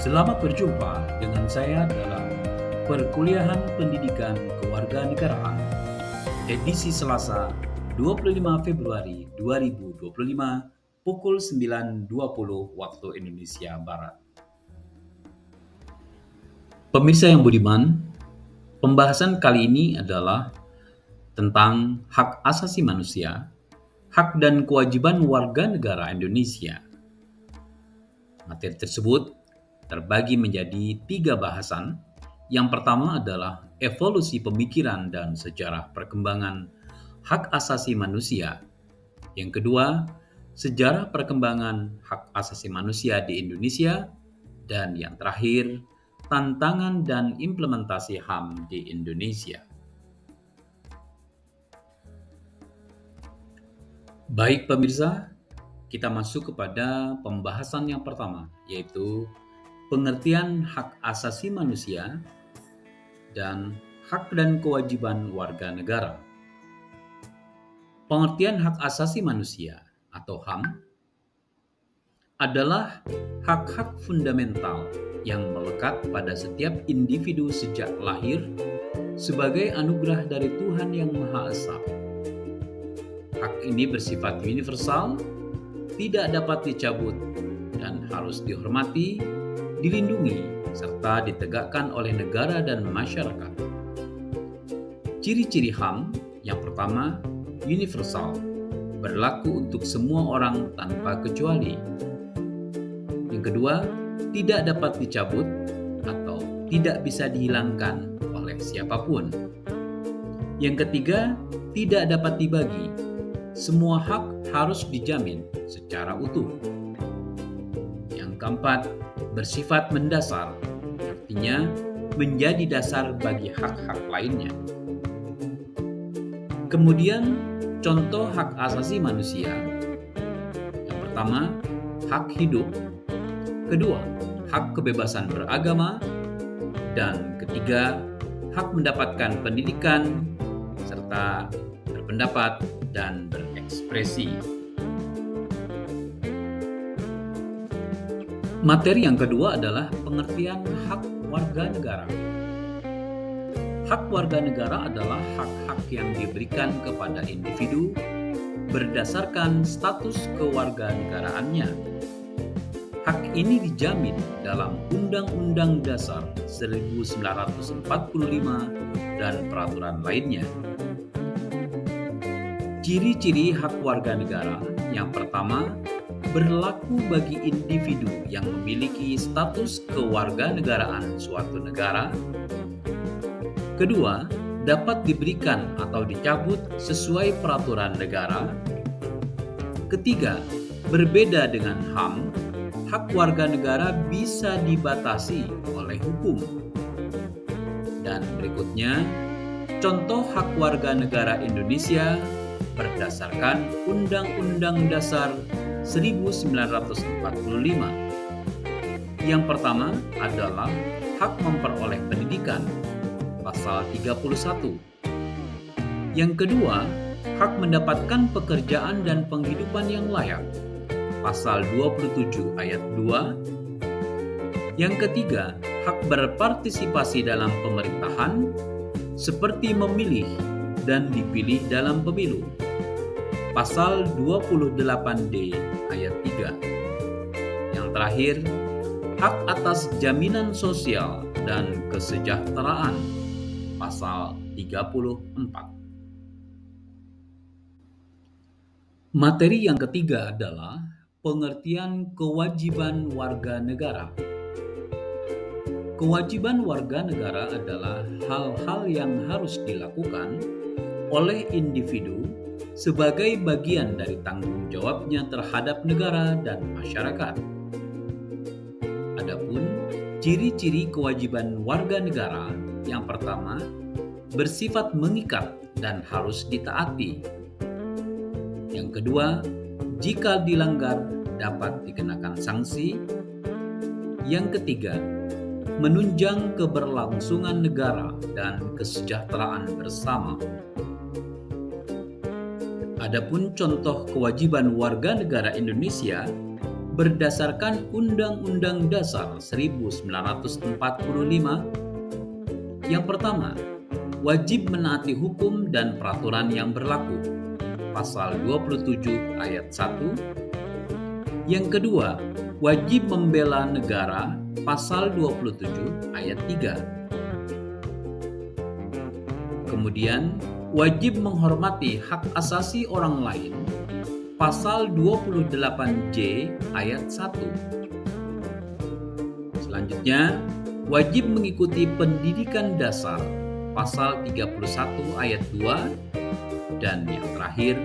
Selamat berjumpa dengan saya dalam Perkuliahan Pendidikan Kewarganegaraan, edisi Selasa 25 Februari 2025 pukul 9.20 waktu Indonesia Barat. Pemirsa yang budiman, pembahasan kali ini adalah tentang hak asasi manusia, hak dan kewajiban warga negara Indonesia. Materi tersebut terbagi menjadi 3 bahasan. Yang pertama adalah evolusi pemikiran dan sejarah perkembangan hak asasi manusia. Yang kedua, sejarah perkembangan hak asasi manusia di Indonesia. Dan yang terakhir, tantangan dan implementasi HAM di Indonesia. Baik pemirsa, kita masuk kepada pembahasan yang pertama, yaitu pengertian hak asasi manusia dan hak dan kewajiban warga negara. Pengertian hak asasi manusia atau HAM adalah hak-hak fundamental yang melekat pada setiap individu sejak lahir sebagai anugerah dari Tuhan Yang Maha Esa. Hak ini bersifat universal, tidak dapat dicabut, dan harus dihormati, dilindungi, serta ditegakkan oleh negara dan masyarakat. Ciri-ciri HAM yang pertama, universal, berlaku untuk semua orang tanpa kecuali. Yang kedua, tidak dapat dicabut atau tidak bisa dihilangkan oleh siapapun. Yang ketiga, tidak dapat dibagi. Semua hak harus dijamin secara utuh. Yang keempat, bersifat mendasar, artinya menjadi dasar bagi hak-hak lainnya. Kemudian, contoh hak asasi manusia. Yang pertama, hak hidup. Kedua, hak kebebasan beragama. Dan ketiga, hak mendapatkan pendidikan, serta berpendapat dan berekspresi. Materi yang kedua adalah pengertian hak warga negara. Hak warga negara adalah hak-hak yang diberikan kepada individu berdasarkan status kewarganegaraannya. Hak ini dijamin dalam Undang-Undang Dasar 1945 dan peraturan lainnya. Ciri-ciri hak warga negara yang pertama, berlaku bagi individu yang memiliki status kewarganegaraan suatu negara. Kedua, dapat diberikan atau dicabut sesuai peraturan negara. Ketiga, berbeda dengan HAM, hak warga negara bisa dibatasi oleh hukum. Dan berikutnya, contoh hak warga negara Indonesia berdasarkan Undang-Undang Dasar 1945. Yang pertama adalah hak memperoleh pendidikan, pasal 31. Yang kedua, hak mendapatkan pekerjaan dan penghidupan yang layak, pasal 27 ayat 2. Yang ketiga, hak berpartisipasi dalam pemerintahan, seperti memilih dan dipilih dalam pemilu, pasal 28D ayat 3. Yang terakhir, hak atas jaminan sosial dan kesejahteraan, pasal 34. Materi yang ketiga adalah pengertian kewajiban warga negara. Kewajiban warga negara adalah hal-hal yang harus dilakukan oleh individu sebagai bagian dari tanggung jawabnya terhadap negara dan masyarakat. Adapun ciri-ciri kewajiban warga negara yang pertama, bersifat mengikat dan harus ditaati. Yang kedua, jika dilanggar dapat dikenakan sanksi. Yang ketiga, menunjang keberlangsungan negara dan kesejahteraan bersama. Adapun contoh kewajiban warga negara Indonesia berdasarkan Undang-Undang Dasar 1945. Yang pertama, wajib menaati hukum dan peraturan yang berlaku. Pasal 27 ayat 1. Yang kedua, wajib membela negara. Pasal 27 ayat 3. Kemudian, wajib menghormati hak asasi orang lain. Pasal 28J ayat 1. Selanjutnya, wajib mengikuti pendidikan dasar. Pasal 31 ayat 2. Dan yang terakhir,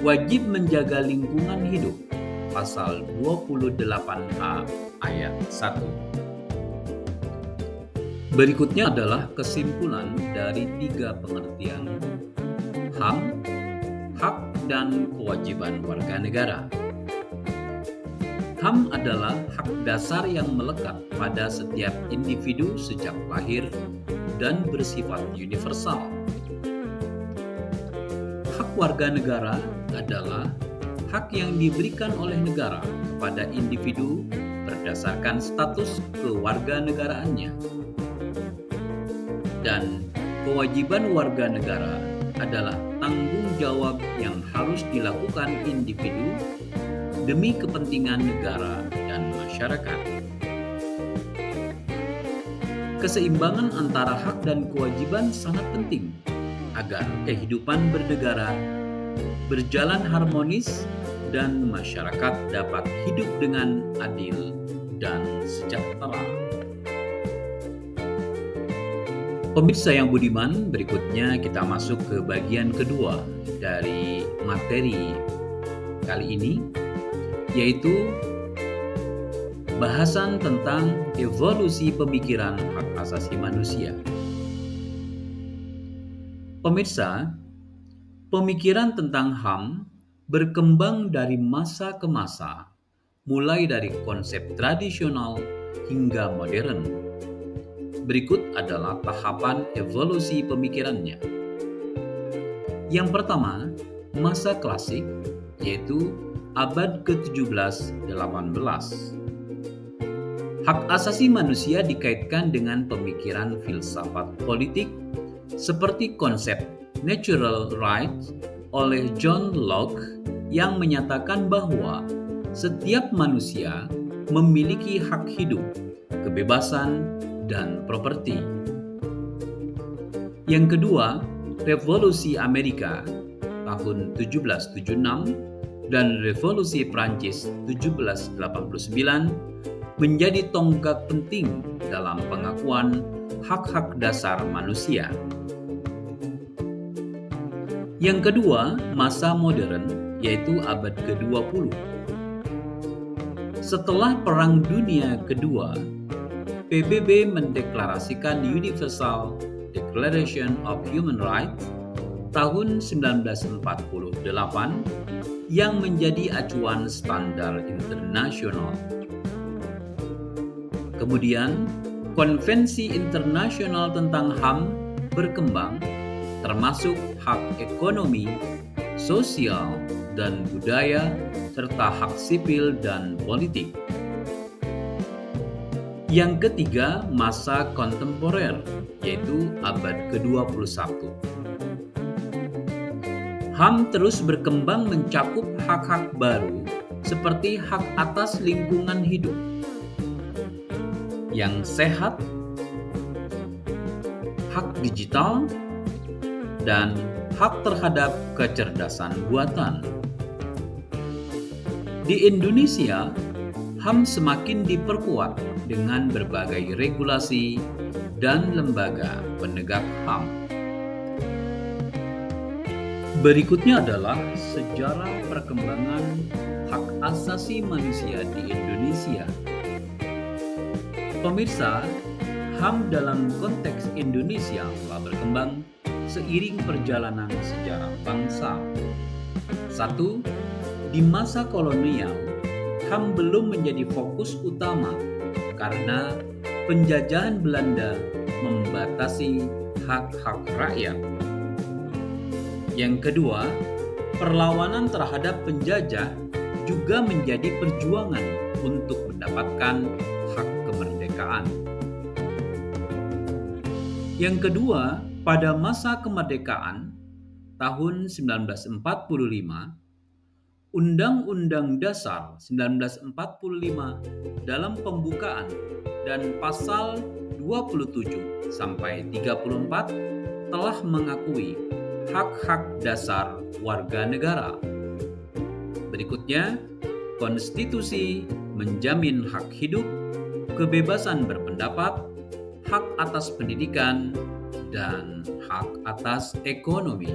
wajib menjaga lingkungan hidup. Pasal 28A ayat 1. Berikutnya adalah kesimpulan dari 3 pengertian HAM, hak dan kewajiban warga negara. HAM adalah hak dasar yang melekat pada setiap individu sejak lahir dan bersifat universal. Hak warga negara adalah hak yang diberikan oleh negara kepada individu berdasarkan status kewarganegaraannya. Dan kewajiban warga negara adalah tanggung jawab yang harus dilakukan individu demi kepentingan negara dan masyarakat. Keseimbangan antara hak dan kewajiban sangat penting agar kehidupan bernegara berjalan harmonis dan masyarakat dapat hidup dengan adil dan sejahtera. Pemirsa yang budiman, berikutnya kita masuk ke bagian kedua dari materi kali ini, yaitu bahasan tentang evolusi pemikiran hak asasi manusia. Pemirsa, pemikiran tentang HAM berkembang dari masa ke masa, mulai dari konsep tradisional hingga modern. Berikut adalah tahapan evolusi pemikirannya. Yang pertama, masa klasik, yaitu abad ke-17-18. Hak asasi manusia dikaitkan dengan pemikiran filsafat politik seperti konsep natural rights oleh John Locke yang menyatakan bahwa setiap manusia memiliki hak hidup, kebebasan, dan properti. Yang kedua, Revolusi Amerika tahun 1776 dan Revolusi Prancis 1789 menjadi tonggak penting dalam pengakuan hak-hak dasar manusia. Yang kedua, masa modern, yaitu abad ke-20. Setelah Perang Dunia Kedua, PBB mendeklarasikan Universal Declaration of Human Rights tahun 1948 yang menjadi acuan standar internasional. Kemudian, Konvensi Internasional tentang HAM berkembang, termasuk hak ekonomi, sosial, dan budaya, serta hak sipil dan politik. Yang ketiga, masa kontemporer, yaitu abad ke-21. HAM terus berkembang mencakup hak-hak baru seperti hak atas lingkungan hidup yang sehat, hak digital, dan hak terhadap kecerdasan buatan. Di Indonesia, HAM semakin diperkuat dengan berbagai regulasi dan lembaga penegak HAM. Berikutnya adalah sejarah perkembangan hak asasi manusia di Indonesia. Pemirsa, HAM dalam konteks Indonesia telah berkembang seiring perjalanan sejarah bangsa. 1. Di masa kolonial, HAM belum menjadi fokus utama karena penjajahan Belanda membatasi hak-hak rakyat. Yang kedua, perlawanan terhadap penjajah juga menjadi perjuangan untuk mendapatkan hak kemerdekaan. Yang kedua, pada masa kemerdekaan tahun 1945, Undang-Undang Dasar 1945 dalam pembukaan dan pasal 27 sampai 34 telah mengakui hak-hak dasar warga negara. Berikutnya, konstitusi menjamin hak hidup, kebebasan berpendapat, hak atas pendidikan, dan hak atas ekonomi.